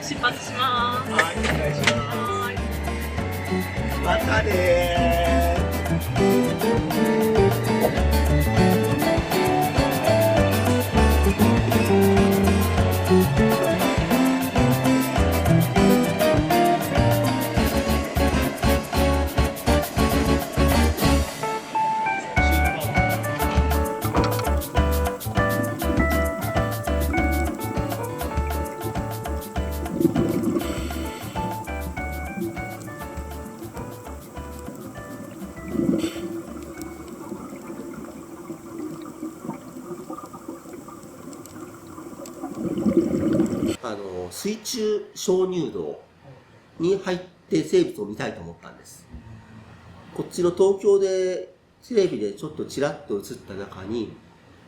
出発します。はい、お願いします。はい。またね水中鍾乳洞に入って生物を見たいと思ったんです。こっちの東京でテレビでちょっとちらっと映った中に、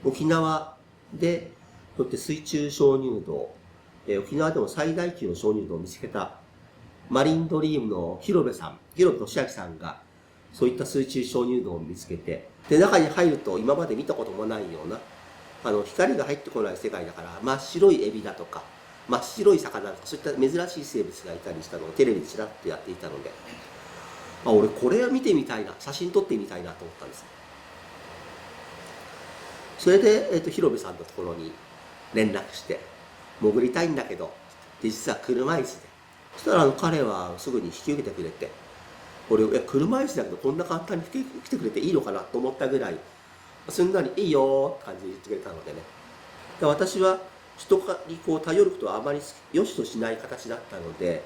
沖縄でこうやって水中鍾乳洞、沖縄でも最大級の鍾乳洞を見つけたマリンドリームの広部俊明さんがそういった水中鍾乳洞を見つけて、で中に入ると今まで見たこともないような光が入ってこない世界だから真っ白いエビだとか真っ白い魚とかそういった珍しい生物がいたりしたのをテレビでちらっとやっていたので、俺これは見てみたいな、写真撮ってみたいなと思ったんです。それで、広部さんのところに連絡して潜りたいんだけどで実は車椅子で、そしたら彼はすぐに引き受けてくれて、俺車椅子だけどこんな簡単に来てくれていいのかなと思ったぐらいすんなりいいよって感じで言ってくれたのでね。で私は人にこう頼ることはあまり良しとしない形だったので、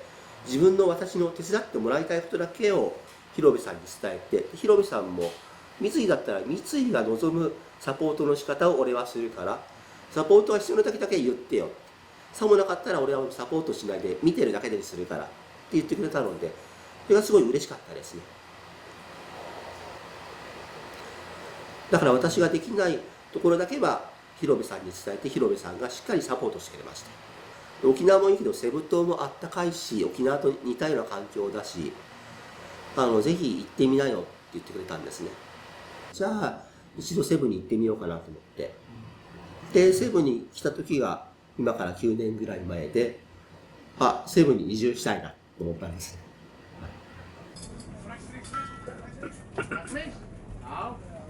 私の手伝ってもらいたいことだけを広部さんに伝えて、広部さんも三井だったら三井が望むサポートの仕方を俺はするから、サポートは必要な時だけ言ってよ、さもなかったら俺はサポートしないで見てるだけでするからって言ってくれたので、それがすごい嬉しかったですね。だから私ができないところだけは広部さんに伝えて、広部さんがしっかりサポートしてくれました。沖縄もいいけどセブ島もあったかいし、沖縄と似たような環境だし、ぜひ行ってみなよって言ってくれたんですね。じゃあ一度セブに行ってみようかなと思って、でセブに来た時が今から9年ぐらい前で、セブに移住したいなと思ったんですね。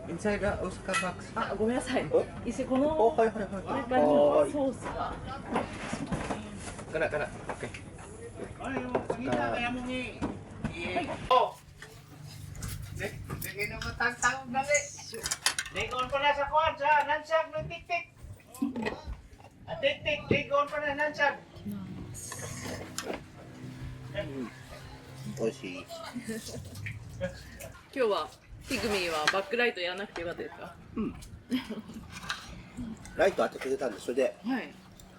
Inside the Oscar box. ごめんなさい。一緒このはいはいはい。中にソースが。Kena. Oke. Tingin mo tantang dali. Ligon pa na sa kuwan sa nansag ng tik-tik. Tik-tik, ligon pa na nansag. 美味しい。今日はピグミーはバックライトやらなくてよかったですか？ライト当ててくれたんで、それで、はい。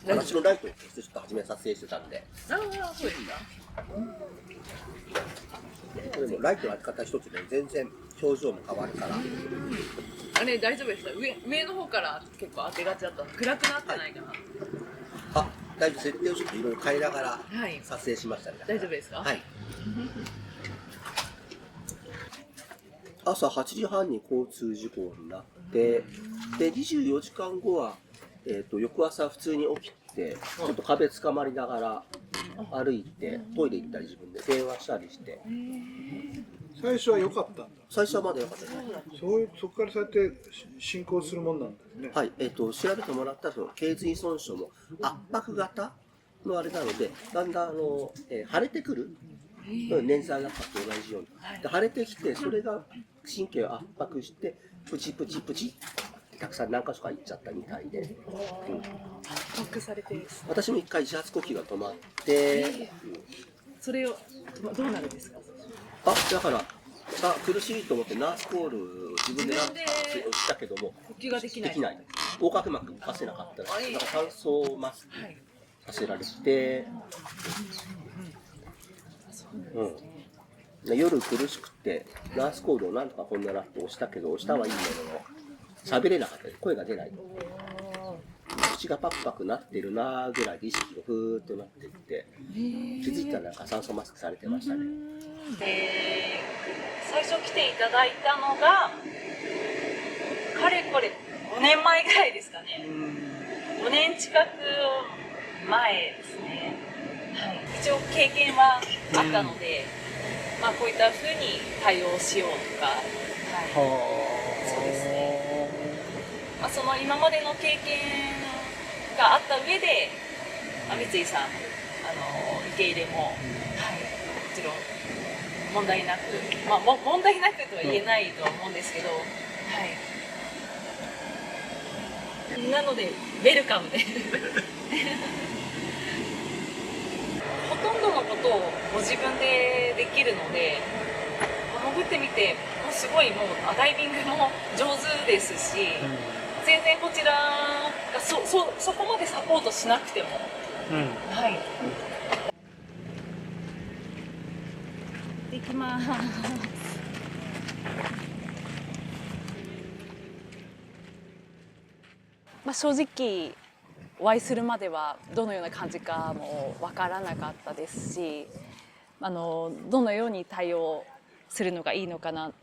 私のライトをちょっと初め撮影してたんで。そうですか。でもライトの当て方一つで全然表情も変わるから。あれ大丈夫ですか？上の方から結構当てがちだったの。暗くなってないかな。大丈夫。設定をちょっといろいろ変えながらはい撮影しましたね。大丈夫ですか？はい。朝8時半に交通事故になって、で24時間後は、翌朝普通に起きて、ちょっと壁つかまりながら歩いて、トイレ行ったり自分で電話したりして。最初は良かったんだ。最初はまだ良かったです。そこからそうやって進行するもんなんですね。はい、調べてもらったら、頸髄損傷も圧迫型のあれなので、だんだん腫れてくる。捻挫圧迫と同じように。で腫れてきて、それが神経を圧迫して、プチプチプチってたくさん何箇所か行っちゃったみたいで。圧迫されて。私も一回自発呼吸が止まって、それをどうなるんですか？だから苦しいと思ってナースコールを自分でしたけども、呼吸ができない。横隔膜動かせなかったら、酸素マスクさせられて、ですね。で夜苦しくてナースコードをなんとかこんななって押したけど押したはいいものの喋れなかったです。声が出ない。口がパクパクなってるなーぐらいで意識がふーっとなっていって気づいたらなんか酸素マスクされてましたね。最初来ていただいたのがかれこれ5年前ぐらいですかね。5年近く前ですね。はい、一応経験はあったので、まあこういった風に対応しようとか、はい、そうですね。まあ、その今までの経験があった上で、まあ、三井さん受け入れも、はい、もちろん問題なく、まあ問題なくとは言えないとは思うんですけど、はい。なのでウェルカムでほとんどのことをご自分でできるので、潜ってみてもうすごいもうダイビングも上手ですし、全然こちらがそこまでサポートしなくても、はい。できます。まあ正直お会いするまではどのような感じかもわからなかったですし、どのように対応するのがいいのかな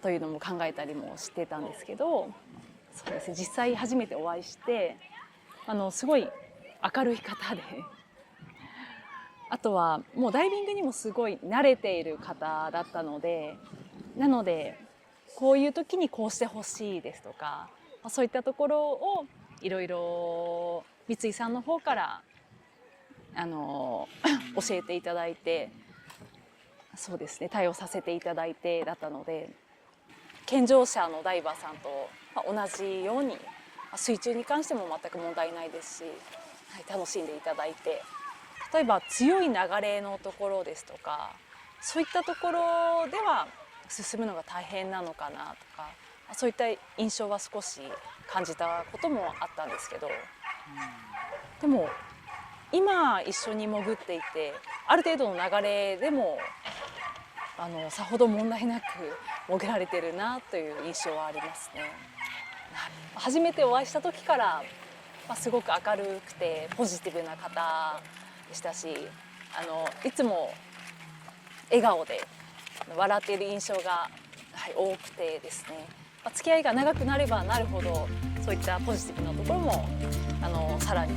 というのも考えたりもしてたんですけど、そうですね、実際初めてお会いしてすごい明るい方で、あとはもうダイビングにもすごい慣れている方だったので、なのでこういう時にこうしてほしいですとか、そういったところをいろいろ三井さんの方から教えていただいて、そうですね、対応させていただいてだったので、健常者のダイバーさんと同じように水中に関しても全く問題ないですし、はい、楽しんでいただいて、例えば強い流れのところですとか、そういったところでは進むのが大変なのかなとか、そういった印象は少し感じたこともあったんですけど、でも今一緒に潜っていてある程度の流れでもさほど問題なく潜られてるなという印象はありますね。初めてお会いした時からすごく明るくてポジティブな方でしたし、いつも笑顔で笑っている印象が、はい、多くてですね、付き合いが長くなればなるほどそういったポジティブなところもさらに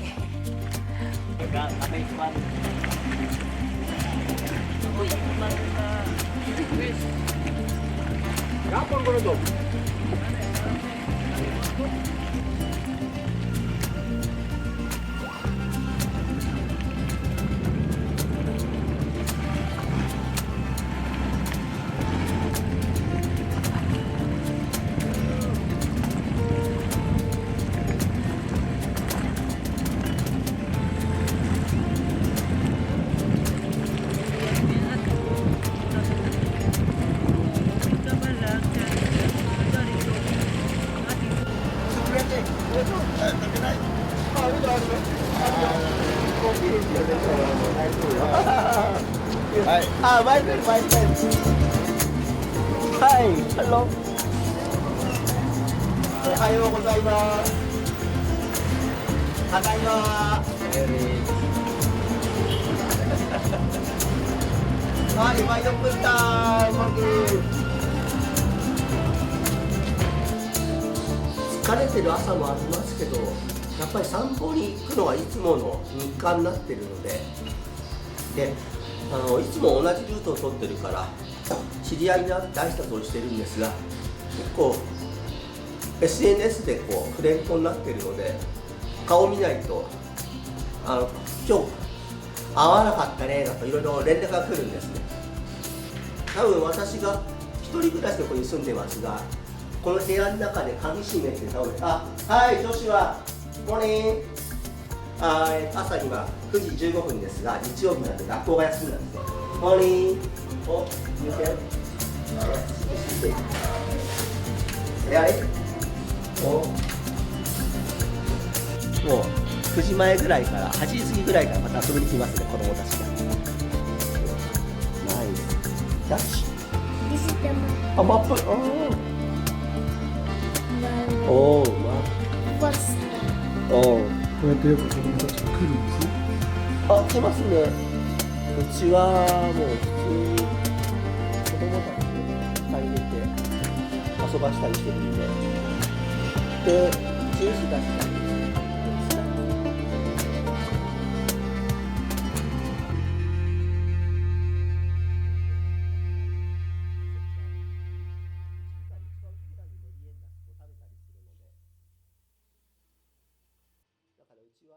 あ、マイクル、マイクル。はい、ハロー。おはようございます。ただいま。はい、毎度プッター、疲れてる朝もありますけど、やっぱり散歩に行くのはいつもの日課になってるので、いつも同じルートを取ってるから知り合いになって挨拶をしてるんですが、結構 SNS でこうフレンドになってるので顔見ないと今日会わなかったねとかいろいろ連絡が来るんですね。多分私が一人暮らしのここに住んでますが、この部屋の中で鍵閉めて倒れて、はい女子はモーニング、朝には9時15分ですが、日曜日なんで学校が休みなんですよ。モーニング、お、見て。あれ？もう9時前ぐらいから8時過ぎぐらいからまた遊びに来ますね、子供たちが。ナイス。タッチ This is the あ、マップ。おー、ま first. おー。こうやってよく子供たちが来るんですね。あ、来ますね。うちはもう普通に子供たちで借りれて遊ばしたりしてるんで、で、ジュース出したり。だからうちは